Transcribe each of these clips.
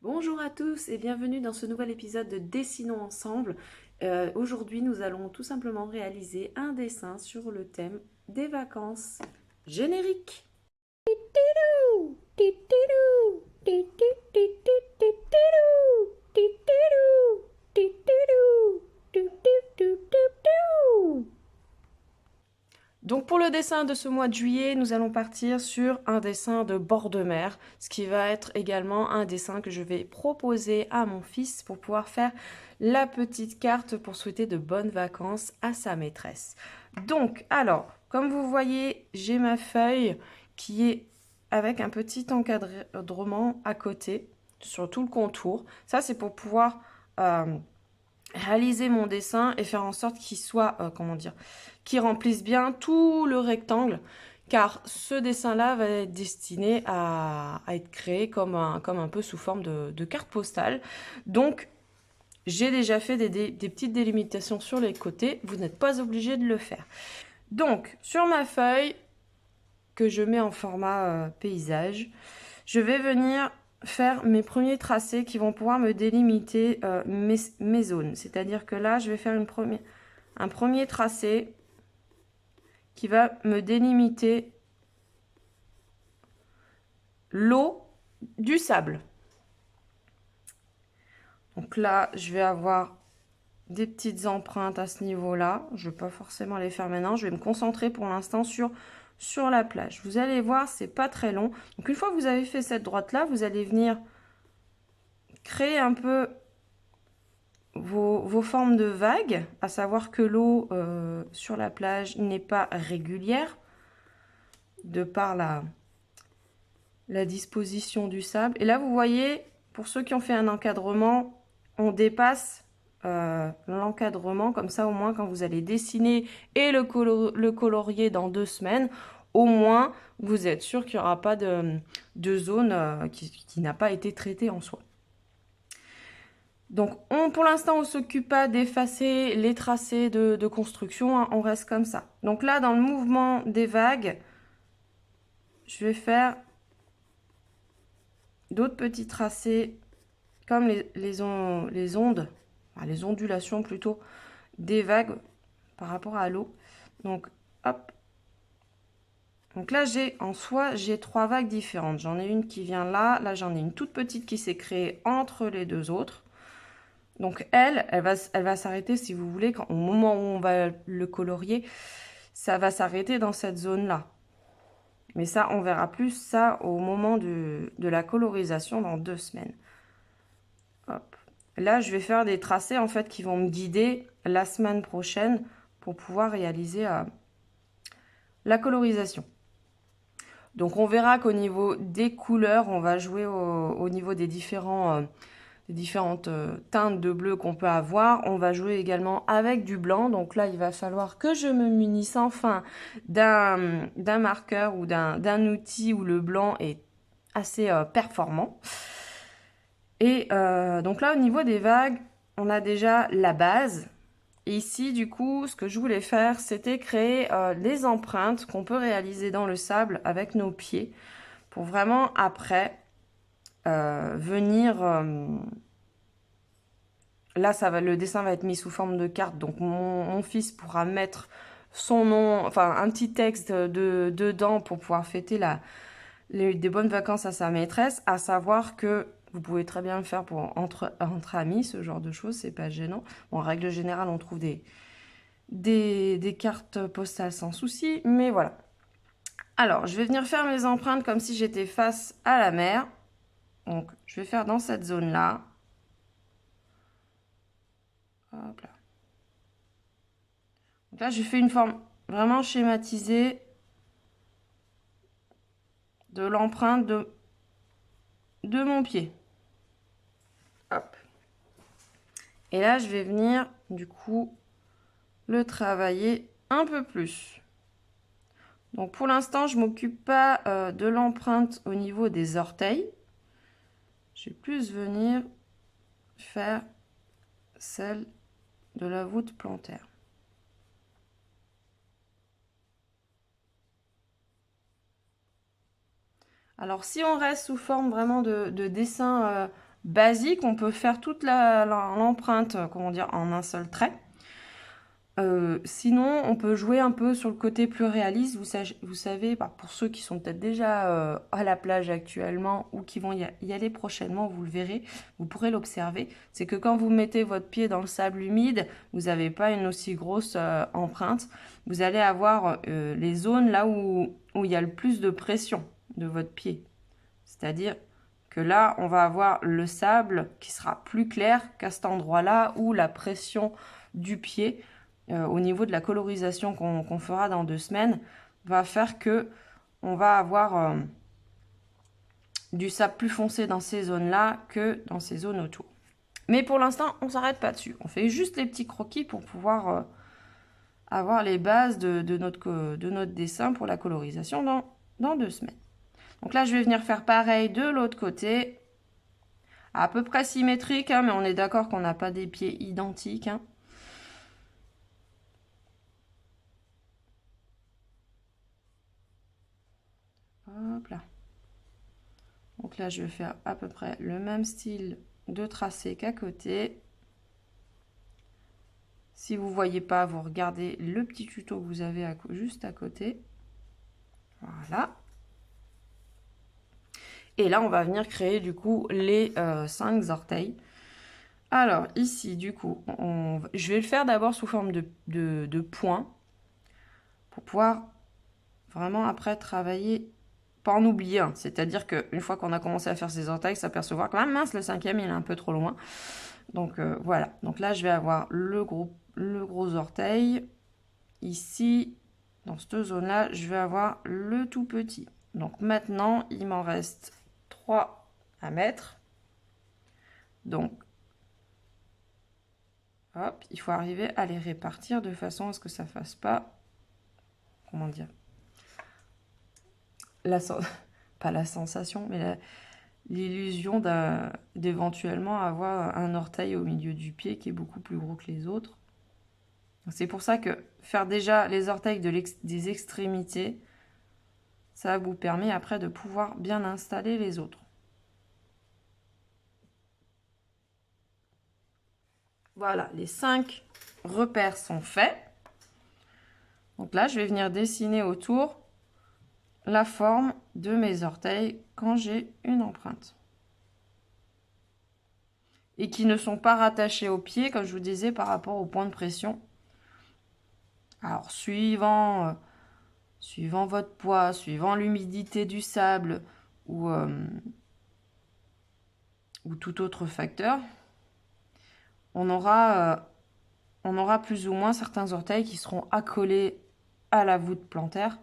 Bonjour à tous et bienvenue dans ce nouvel épisode de Dessinons ensemble. Aujourd'hui, nous allons tout simplement réaliser un dessin sur le thème des vacances. Générique! Donc pour le dessin de ce mois de juillet, nous allons partir sur un dessin de bord de mer, ce qui va être également un dessin que je vais proposer à mon fils pour pouvoir faire la petite carte pour souhaiter de bonnes vacances à sa maîtresse. Donc, alors, comme vous voyez, j'ai ma feuille qui est avec un petit encadrement à côté sur tout le contour. Ça, c'est pour pouvoir réaliser mon dessin et faire en sorte qu'il soit, qu'il remplisse bien tout le rectangle, car ce dessin-là va être destiné à être créé comme un peu sous forme de carte postale. Donc, j'ai déjà fait des petites délimitations sur les côtés, vous n'êtes pas obligé de le faire. Donc, sur ma feuille, que je mets en format paysage, je vais venir faire mes premiers tracés qui vont pouvoir me délimiter mes zones. C'est-à-dire que là, je vais faire un premier tracé qui va me délimiter l'eau du sable. Donc là, je vais avoir des petites empreintes à ce niveau-là. Je ne vais pas forcément les faire maintenant. Je vais me concentrer pour l'instant sur la plage. Vous allez voir, c'est pas très long. Donc une fois que vous avez fait cette droite-là, vous allez venir créer un peu vos formes de vagues, à savoir que l'eau sur la plage n'est pas régulière de par la disposition du sable. Et là, vous voyez, pour ceux qui ont fait un encadrement, on dépasse l'encadrement, comme ça au moins quand vous allez dessiner et le colorier dans 2 semaines, au moins vous êtes sûr qu'il n'y aura pas de zone qui n'a pas été traitée en soi. Donc, pour l'instant, on ne s'occupe pas d'effacer les tracés de construction, hein, on reste comme ça. Donc là, dans le mouvement des vagues, je vais faire d'autres petits tracés comme les ondes, enfin, les ondulations plutôt, des vagues par rapport à l'eau. Donc, hop. Donc là, j'ai 3 vagues différentes. J'en ai une qui vient là, là j'en ai une toute petite qui s'est créée entre les deux autres. Donc elle va s'arrêter, si vous voulez, au moment où on va le colorier, ça va s'arrêter dans cette zone-là. Mais ça, on verra plus ça au moment de la colorisation dans 2 semaines. Hop. Là, je vais faire des tracés en fait qui vont me guider la semaine prochaine pour pouvoir réaliser la colorisation. Donc on verra qu'au niveau des couleurs, on va jouer au niveau des différentes teintes de bleu qu'on peut avoir. On va jouer également avec du blanc. Donc là, il va falloir que je me munisse enfin d'un marqueur ou d'un outil où le blanc est assez performant. Et donc là, au niveau des vagues, on a déjà la base. Et ici, du coup, ce que je voulais faire, c'était créer les empreintes qu'on peut réaliser dans le sable avec nos pieds pour vraiment, après, venir... là, le dessin va être mis sous forme de carte, donc mon fils pourra mettre son nom, enfin un petit texte dedans pour pouvoir fêter des bonnes vacances à sa maîtresse, à savoir que vous pouvez très bien le faire entre amis, ce genre de choses, c'est pas gênant. Bon, en règle générale, on trouve des cartes postales sans souci, mais voilà. Alors, je vais venir faire mes empreintes comme si j'étais face à la mer. Donc, je vais faire dans cette zone-là. Hop là. Donc là, j'ai fait une forme vraiment schématisée de l'empreinte de mon pied. Hop. Et là, je vais venir, du coup, le travailler un peu plus. Donc pour l'instant, je ne m'occupe pas de l'empreinte au niveau des orteils. Je vais plus venir faire celle de la voûte plantaire. Alors si on reste sous forme vraiment de dessin basique, on peut faire toute l'empreinte, comment dire, en un seul trait. Sinon, on peut jouer un peu sur le côté plus réaliste. Vous savez, pour ceux qui sont peut-être déjà à la plage actuellement ou qui vont y aller prochainement, vous le verrez, vous pourrez l'observer. C'est que quand vous mettez votre pied dans le sable humide, vous n'avez pas une aussi grosse empreinte. Vous allez avoir les zones là où il y a le plus de pression de votre pied. C'est-à-dire que là, on va avoir le sable qui sera plus clair qu'à cet endroit-là où la pression du pied au niveau de la colorisation qu'on fera dans 2 semaines, va faire que on va avoir du sable plus foncé dans ces zones-là que dans ces zones autour. Mais pour l'instant, on ne s'arrête pas dessus. On fait juste les petits croquis pour pouvoir avoir les bases de notre dessin pour la colorisation dans 2 semaines. Donc là, je vais venir faire pareil de l'autre côté. À peu près symétrique, hein, mais on est d'accord qu'on n'a pas des pieds identiques. Hein. Hop là. Donc là, je vais faire à peu près le même style de tracé qu'à côté. Si vous ne voyez pas, vous regardez le petit tuto que vous avez juste à côté. Voilà. Et là, on va venir créer du coup les 5 orteils. Alors ici, du coup, je vais le faire d'abord sous forme de points pour pouvoir vraiment après travailler, pas en oublier un. C'est-à-dire qu'une fois qu'on a commencé à faire ces orteils, s'apercevoir que, ah mince, le 5e, il est un peu trop loin. Donc voilà. Donc là, je vais avoir le gros orteil. Ici, dans cette zone-là, je vais avoir le tout petit. Donc maintenant, il m'en reste 3 à mettre. Donc, hop, il faut arriver à les répartir de façon à ce que ça ne fasse pas, comment dire, pas la sensation, mais l'illusion d'éventuellement avoir un orteil au milieu du pied qui est beaucoup plus gros que les autres. C'est pour ça que faire déjà les orteils des extrémités, ça vous permet après de pouvoir bien installer les autres. Voilà, les 5 repères sont faits. Donc là, je vais venir dessiner autour la forme de mes orteils quand j'ai une empreinte. Et qui ne sont pas rattachés au pied, comme je vous disais, par rapport au point de pression. Alors, suivant votre poids, suivant l'humidité du sable ou tout autre facteur, on aura plus ou moins certains orteils qui seront accolés à la voûte plantaire.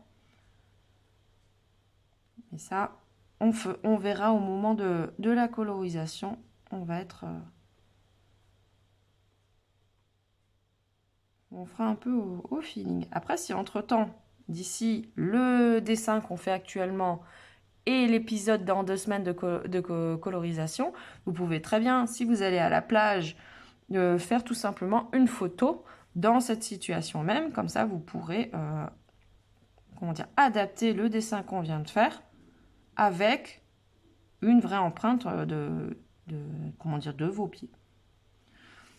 Et ça, on verra au moment de la colorisation. On va être... on fera un peu au feeling. Après, si entre-temps, d'ici le dessin qu'on fait actuellement et l'épisode dans 2 semaines de colorisation, vous pouvez très bien, si vous allez à la plage, faire tout simplement une photo dans cette situation même. Comme ça, vous pourrez adapter le dessin qu'on vient de faire avec une vraie empreinte de vos pieds.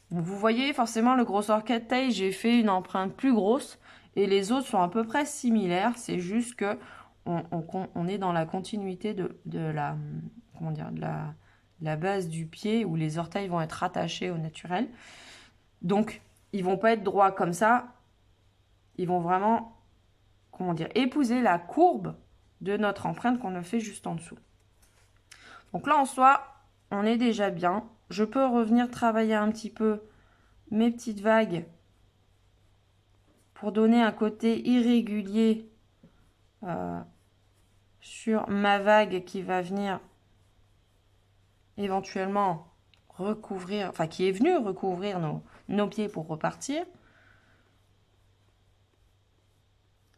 Donc, vous voyez, forcément, le gros orteil, j'ai fait une empreinte plus grosse et les autres sont à peu près similaires. C'est juste que on est dans la continuité de la base du pied où les orteils vont être attachés au naturel. Donc, ils vont pas être droits comme ça. Ils vont vraiment, épouser la courbe de notre empreinte qu'on a fait juste en dessous. Donc là, en soi, on est déjà bien. Je peux revenir travailler un petit peu mes petites vagues pour donner un côté irrégulier sur ma vague qui va venir éventuellement recouvrir, enfin qui est venue recouvrir nos pieds pour repartir.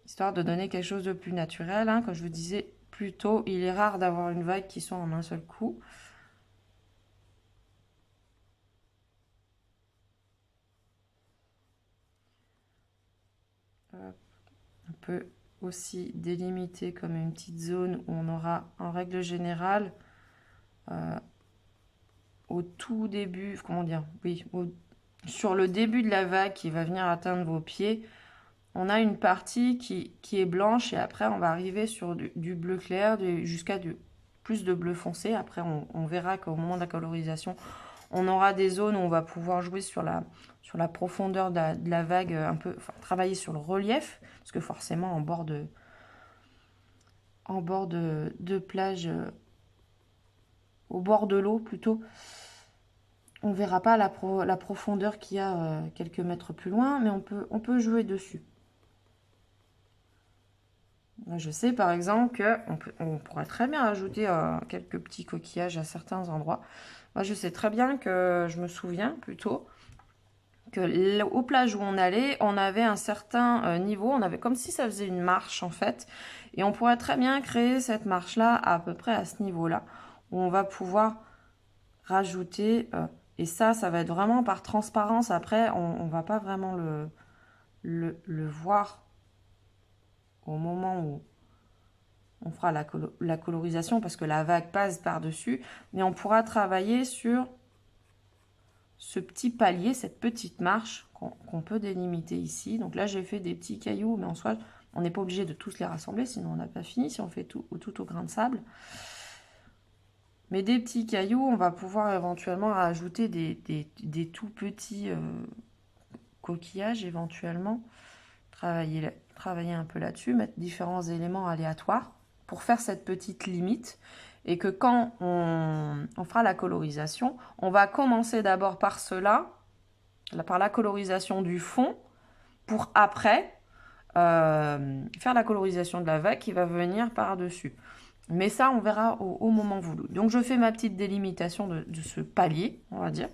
Histoire de donner quelque chose de plus naturel. Hein. Comme je vous disais plus tôt, il est rare d'avoir une vague qui soit en un seul coup. On peut aussi délimiter comme une petite zone où on aura, en règle générale, au tout début, comment dire, oui, sur le début de la vague qui va venir atteindre vos pieds, on a une partie qui est blanche et après on va arriver sur du bleu clair jusqu'à plus de bleu foncé. Après on verra qu'au moment de la colorisation, on aura des zones où on va pouvoir jouer sur la profondeur de la vague, un peu, enfin, travailler sur le relief, parce que forcément en bord de plage, au bord de l'eau plutôt, on ne verra pas la profondeur qu'il y a quelques mètres plus loin, mais on peut jouer dessus. Je sais par exemple qu'on pourrait très bien ajouter quelques petits coquillages à certains endroits. Moi je sais très bien que, je me souviens plutôt, que aux plages où on allait, on avait un certain niveau, on avait comme si ça faisait une marche en fait, et on pourrait très bien créer cette marche-là à peu près à ce niveau-là, où on va pouvoir rajouter, et ça va être vraiment par transparence, après on va pas vraiment le voir au moment où on fera la colorisation, parce que la vague passe par-dessus, mais on pourra travailler sur ce petit palier, cette petite marche qu'on peut délimiter ici. Donc là, j'ai fait des petits cailloux, mais en soi, on n'est pas obligé de tous les rassembler, sinon on n'a pas fini, si on fait tout au grain de sable. Mais des petits cailloux, on va pouvoir éventuellement rajouter des tout petits coquillages, éventuellement. Travailler un peu là-dessus, mettre différents éléments aléatoires pour faire cette petite limite. Et que quand on fera la colorisation, on va commencer d'abord par cela, par la colorisation du fond, pour après faire la colorisation de la vague qui va venir par-dessus. Mais ça, on verra au moment voulu. Donc, je fais ma petite délimitation de ce palier, on va dire.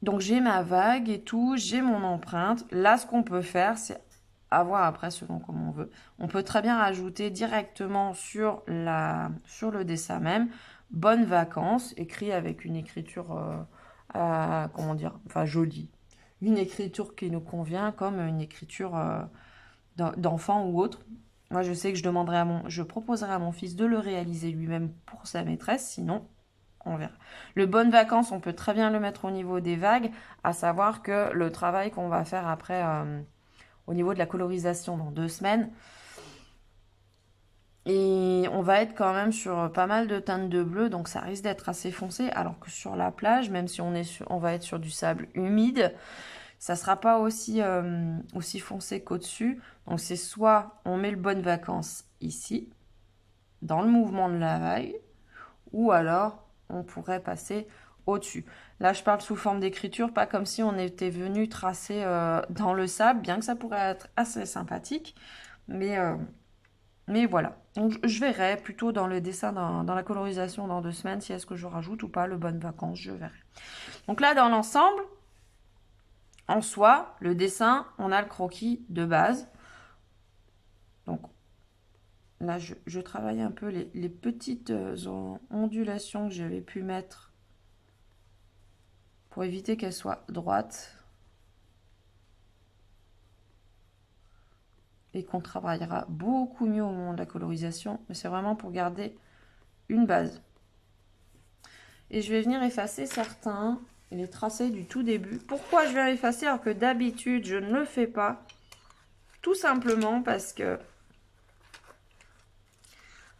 Donc, j'ai ma vague et tout, j'ai mon empreinte. Là, ce qu'on peut faire, c'est avoir après selon comme on veut. On peut très bien rajouter directement sur le dessin même « Bonnes vacances », écrit avec une écriture, comment dire, enfin jolie. Une écriture qui nous convient, comme une écriture d'enfant ou autre. Moi, je sais que je proposerai à mon fils de le réaliser lui-même pour sa maîtresse, sinon, on verra. Le bonnes vacances, on peut très bien le mettre au niveau des vagues, à savoir que le travail qu'on va faire après, au niveau de la colorisation dans 2 semaines, et on va être quand même sur pas mal de teintes de bleu, donc ça risque d'être assez foncé, alors que sur la plage, même si on va être sur du sable humide, ça sera pas aussi foncé qu'au-dessus. Donc c'est soit on met le bonnes vacances ici, dans le mouvement de la vague, ou alors on pourrait passer au-dessus. Là, je parle sous forme d'écriture, pas comme si on était venu tracer dans le sable, bien que ça pourrait être assez sympathique. Mais voilà. Donc, je verrai plutôt dans le dessin, dans la colorisation dans 2 semaines, si est-ce que je rajoute ou pas le bonnes vacances, je verrai. Donc là, dans l'ensemble, en soi, le dessin, on a le croquis de base. Donc là, je travaille un peu les petites ondulations que j'avais pu mettre pour éviter qu'elles soient droites. Et qu'on travaillera beaucoup mieux au moment de la colorisation. Mais c'est vraiment pour garder une base. Et je vais venir effacer certains, et les tracer du tout début. Pourquoi je vais effacer alors que d'habitude, je ne le fais pas? Tout simplement parce que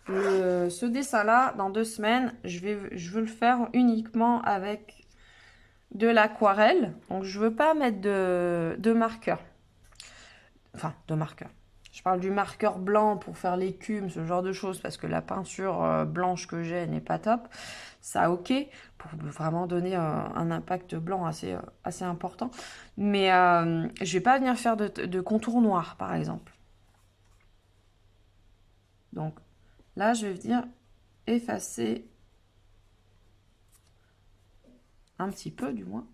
ce dessin-là, dans 2 semaines, je veux le faire uniquement avec de l'aquarelle. Donc, je ne veux pas mettre de marqueur. Enfin, de marqueur. Je parle du marqueur blanc pour faire l'écume, ce genre de choses, parce que la peinture blanche que j'ai n'est pas top. Ça, ok, pour vraiment donner un impact blanc assez important. Mais je vais pas venir faire de contour noir, par exemple. Donc, là, je vais venir effacer un petit peu, du moins.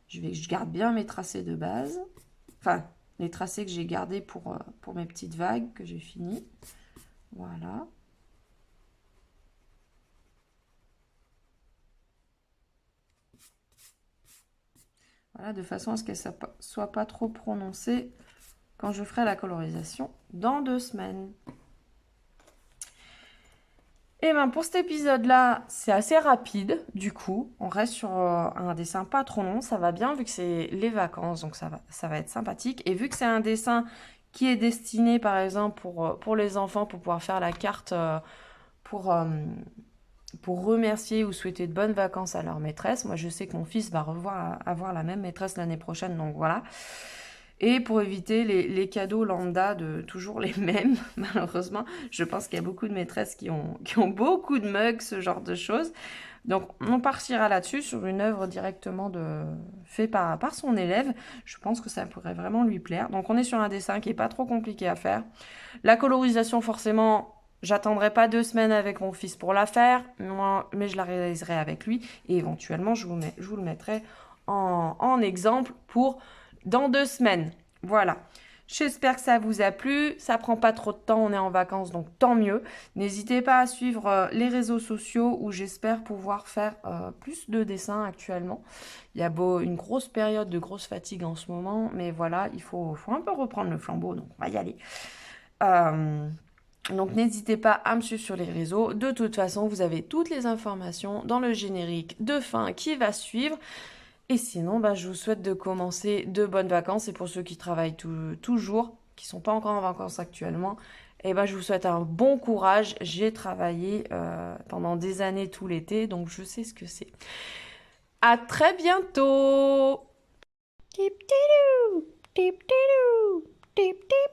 Je garde bien mes tracés de base. Enfin, les tracés que j'ai gardés pour mes petites vagues que j'ai finies. Voilà. Voilà, de façon à ce qu'elle ne soit pas trop prononcée quand je ferai la colorisation dans 2 semaines. Et ben pour cet épisode-là, c'est assez rapide, du coup. On reste sur un dessin pas trop long, ça va bien vu que c'est les vacances, donc ça va être sympathique. Et vu que c'est un dessin qui est destiné, par exemple, pour les enfants, pour pouvoir faire la carte pour, euh, pour remercier ou souhaiter de bonnes vacances à leur maîtresse. Moi, je sais que mon fils va avoir la même maîtresse l'année prochaine, donc voilà. Et pour éviter les cadeaux lambda de toujours les mêmes, malheureusement, je pense qu'il y a beaucoup de maîtresses qui ont beaucoup de mugs, ce genre de choses. Donc, on partira là-dessus, sur une œuvre directement fait par son élève. Je pense que ça pourrait vraiment lui plaire. Donc, on est sur un dessin qui n'est pas trop compliqué à faire. La colorisation, forcément, j'attendrai pas 2 semaines avec mon fils pour la faire, mais je la réaliserai avec lui. Et éventuellement, je vous le mettrai en exemple pour dans 2 semaines. Voilà. J'espère que ça vous a plu. Ça prend pas trop de temps, on est en vacances, donc tant mieux. N'hésitez pas à suivre les réseaux sociaux où j'espère pouvoir faire plus de dessins actuellement. Il y a une grosse période de grosse fatigue en ce moment, mais voilà, il faut un peu reprendre le flambeau, donc on va y aller. Donc n'hésitez pas à me suivre sur les réseaux. De toute façon, vous avez toutes les informations dans le générique de fin qui va suivre. Et sinon, je vous souhaite de commencer de bonnes vacances. Et pour ceux qui travaillent toujours, qui ne sont pas encore en vacances actuellement, je vous souhaite un bon courage. J'ai travaillé pendant des années tout l'été, donc je sais ce que c'est. À très bientôt! Tip, tidou, tip, tidou, tip, tidou.